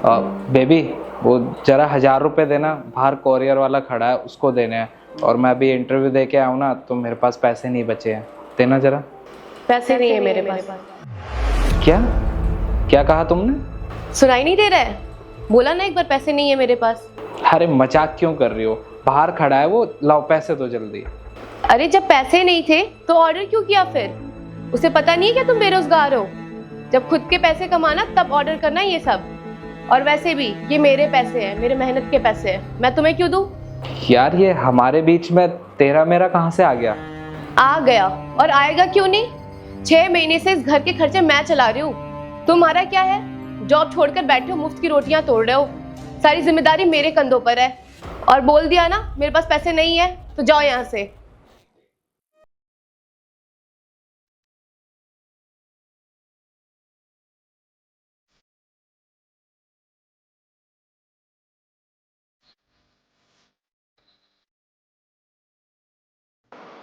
Baby, वो जरा 1,000 रुपये देना, बाहर कोरियर वाला खड़ा है, उसको देने हैं। और मैं अभी इंटरव्यू दे के आऊँ ना, तो मेरे पास पैसे नहीं बचे हैं, देना जरा। पैसे नहीं है मेरे पास। क्या क्या कहा तुमने? सुनाई नहीं दे रहा है? बोला ना एक बार पैसे नहीं है मेरे पास। अरे मजाक क्यों कर रही हो? बाहर खड़ा है वो, लाओ पैसे दो जल्दी। अरे जब पैसे नहीं थे तो ऑर्डर क्यों किया फिर? उसे पता नहीं है क्या तुम बेरोजगार हो? जब खुद के पैसे कमाना तब ऑर्डर करना ये सब। और वैसे भी ये मेरे पैसे हैं, मेरे मेहनत के पैसे हैं, मैं तुम्हें क्यों दूं? यार ये हमारे बीच में तेरा मेरा कहाँ से आ गया? आ गया और आएगा क्यों नहीं? 6 महीने से इस घर के खर्चे मैं चला रही हूँ। तुम्हारा क्या है? जॉब छोड़कर बैठे हो, मुफ्त की रोटियां तोड़ रहे हो। सारी जिम्मेदारी मेरे कंधों पर है। और बोल दिया ना मेरे पास पैसे नहीं है, तो जाओ यहाँ से।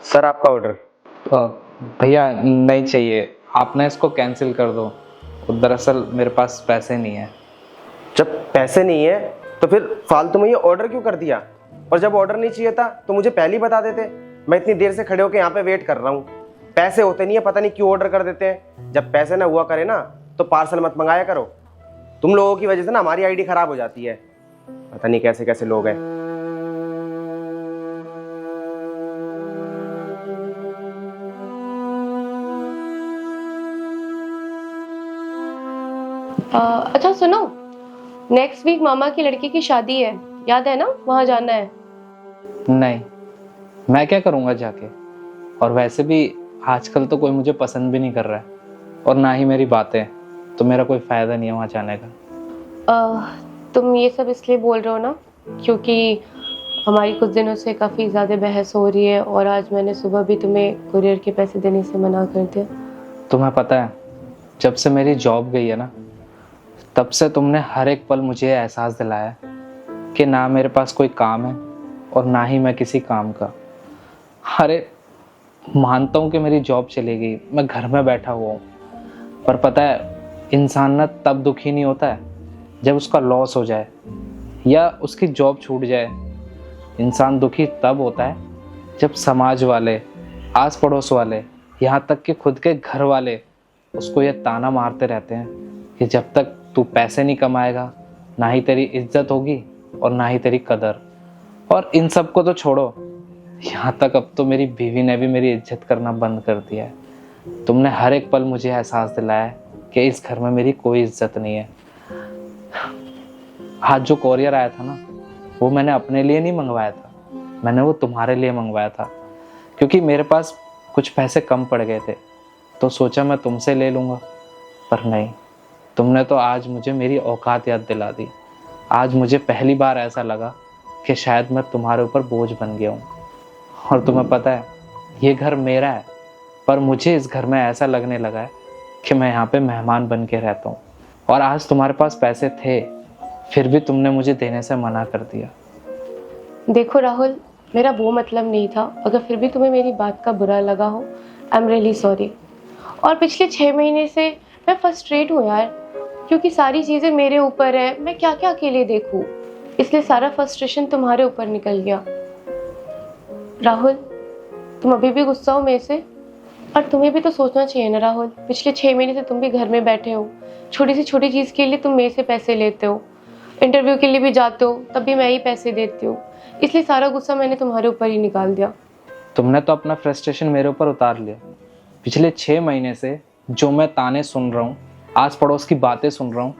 सर आपका ऑर्डर। भैया नहीं चाहिए, आप ना इसको कैंसिल कर दो। दरअसल मेरे पास पैसे नहीं है। जब पैसे नहीं है तो फिर फालतू में ये ऑर्डर क्यों कर दिया? और जब ऑर्डर नहीं चाहिए था तो मुझे पहले ही बता देते। मैं इतनी देर से खड़े होकर यहाँ पे वेट कर रहा हूँ। पैसे होते नहीं है, पता नहीं क्यों ऑर्डर कर देते हैं। जब पैसे ना हुआ करे ना तो पार्सल मत मंगाया करो। तुम लोगों की वजह से ना हमारी आईडी खराब हो जाती है। पता नहीं कैसे कैसे लोग हैं। अच्छा सुनो, नेक्स्ट वीक मामा की लड़की की शादी है, याद है ना? वहां जाना है। नहीं, मैं क्या करूँगा जाके? और वैसे भी आजकल तो कोई मुझे पसंद भी नहीं कर रहा है, और ना ही मेरी बातें, तो मेरा कोई फ़ायदा नहीं है वहाँ जाने का। तुम ये सब इसलिए बोल रहे हो ना क्योंकि हमारी कुछ दिनों से काफ़ी ज़्यादा बहस हो रही है, और आज मैंने सुबह भी तुम्हें कुरियर के पैसे देने से मना कर दिया। तुम्हें पता है, जब से मेरी जॉब गई है ना, तब से तुमने हर एक पल मुझे एहसास दिलाया कि ना मेरे पास कोई काम है और ना ही मैं किसी काम का। अरे मानता हूँ कि मेरी जॉब चली गई, मैं घर में बैठा हुआ हूँ, पर पता है इंसान ना तब दुखी नहीं होता है जब उसका लॉस हो जाए या उसकी जॉब छूट जाए। इंसान दुखी तब होता है जब समाज वाले, आस पड़ोस वाले, यहाँ तक कि खुद के घर वाले उसको ये ताना मारते रहते हैं कि जब तक तू पैसे नहीं कमाएगा, ना ही तेरी इज्जत होगी और ना ही तेरी कदर। और इन सब को तो छोड़ो, यहाँ तक अब तो मेरी बीवी ने भी मेरी इज्जत करना बंद कर दिया है। तुमने हर एक पल मुझे एहसास दिलाया कि इस घर में मेरी कोई इज्जत नहीं है। आज जो कोरियर आया था ना, वो मैंने अपने लिए नहीं मंगवाया था, मैंने वो तुम्हारे लिए मंगवाया था। क्योंकि मेरे पास कुछ पैसे कम पड़ गए थे, तो सोचा मैं तुमसे ले लूँगा, पर नहीं, तुमने तो आज मुझे मेरी औकात याद दिला दी। आज मुझे पहली बार ऐसा लगा कि शायद मैं तुम्हारे ऊपर बोझ बन गया हूँ। और तुम्हें पता है, ये घर मेरा है, पर मुझे इस घर में ऐसा लगने लगा है कि मैं यहाँ पे मेहमान बन के रहता हूँ। और आज तुम्हारे पास पैसे थे, फिर भी तुमने मुझे देने से मना कर दिया। देखो राहुल, मेरा वो मतलब नहीं था। अगर फिर भी तुम्हें मेरी बात का बुरा लगा हो, आई एम रियली सॉरी। और पिछले 6 महीने से मैं फ्रस्ट्रेट हूँ यार, क्योंकि सारी चीज़ें मेरे ऊपर है। मैं क्या क्या अकेले देखूँ, इसलिए सारा फ्रस्ट्रेशन तुम्हारे ऊपर निकल गया। राहुल, तुम अभी भी गुस्सा हो मेरे से? और तुम्हें भी तो सोचना चाहिए ना राहुल, पिछले 6 महीने से तुम भी घर में बैठे हो। छोटी से छोटी चीज़ के लिए तुम मेरे से पैसे लेते हो, इंटरव्यू के लिए भी जाते हो तब भी मैं ही पैसे देती हूँ। इसलिए सारा गुस्सा मैंने तुम्हारे ऊपर ही निकाल दिया। तुमने तो अपना फ्रस्ट्रेशन मेरे ऊपर उतार लिया। पिछले 6 महीने से जो मैं ताने सुन रहा हूँ, आस पड़ोस की बातें सुन रहा हूँ,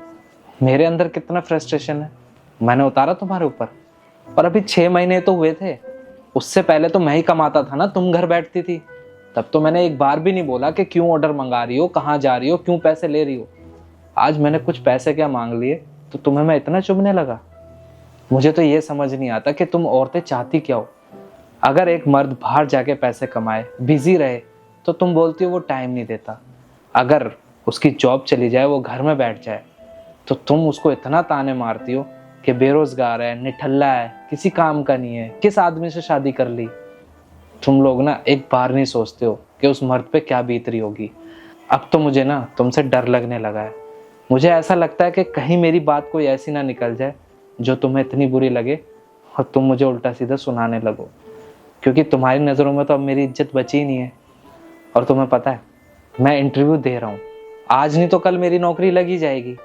मेरे अंदर कितना फ्रस्ट्रेशन है मैंने उतारा तुम्हारे ऊपर। और अभी 6 महीने तो हुए थे, उससे पहले तो मैं ही कमाता था ना, तुम घर बैठती थी। तब तो मैंने एक बार भी नहीं बोला कि क्यों ऑर्डर मंगा रही हो, कहाँ जा रही हो, क्यों पैसे ले रही हो। आज मैंने कुछ पैसे क्या मांग लिए तो तुम्हें मैं इतना चुभने लगा। मुझे तो ये समझ नहीं आता कि तुम औरतें चाहती क्या हो। अगर एक मर्द बाहर जाके पैसे कमाए, बिजी रहे, तो तुम बोलती हो वो टाइम नहीं देता। अगर उसकी जॉब चली जाए, वो घर में बैठ जाए, तो तुम उसको इतना ताने मारती हो कि बेरोजगार है, निठल्ला है, किसी काम का नहीं है, किस आदमी से शादी कर ली। तुम लोग ना एक बार नहीं सोचते हो कि उस मर्द पे क्या बीत रही होगी। अब तो मुझे ना तुमसे डर लगने लगा है। मुझे ऐसा लगता है कि कहीं मेरी बात कोई ऐसी ना निकल जाए जो तुम्हें इतनी बुरी लगे और तुम मुझे उल्टा सीधा सुनाने लगो, क्योंकि तुम्हारी नज़रों में तो अब मेरी इज्जत बची ही नहीं है। और तुम्हें पता है, मैं इंटरव्यू दे रहा हूँ, आज नहीं तो कल मेरी नौकरी लग ही जाएगी।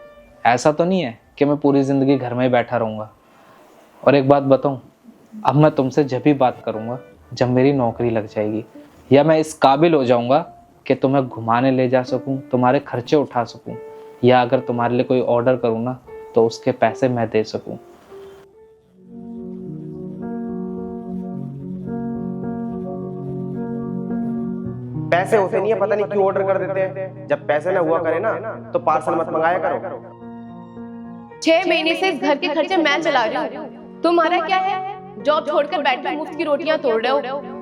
ऐसा तो नहीं है कि मैं पूरी ज़िंदगी घर में ही बैठा रहूँगा। और एक बात बताऊँ, अब मैं तुमसे जब भी बात करूँगा जब मेरी नौकरी लग जाएगी, या मैं इस काबिल हो जाऊँगा कि तुम्हें घुमाने ले जा सकूँ, तुम्हारे खर्चे उठा सकूँ, या अगर तुम्हारे लिए कोई ऑर्डर करूँ ना तो उसके पैसे मैं दे सकूँ। पैसे होते नहीं है, पता नहीं क्यों ऑर्डर कर देते हैं। जब पैसे ना हुआ करे ना तो पार्सल मत मंगाया करो। 6 महीने से इस घर के खर्चे मैं चला रही हूँ, तुम्हारा क्या है? जॉब छोड़कर बैठे मुफ्त की रोटियां तोड़ रहे हो।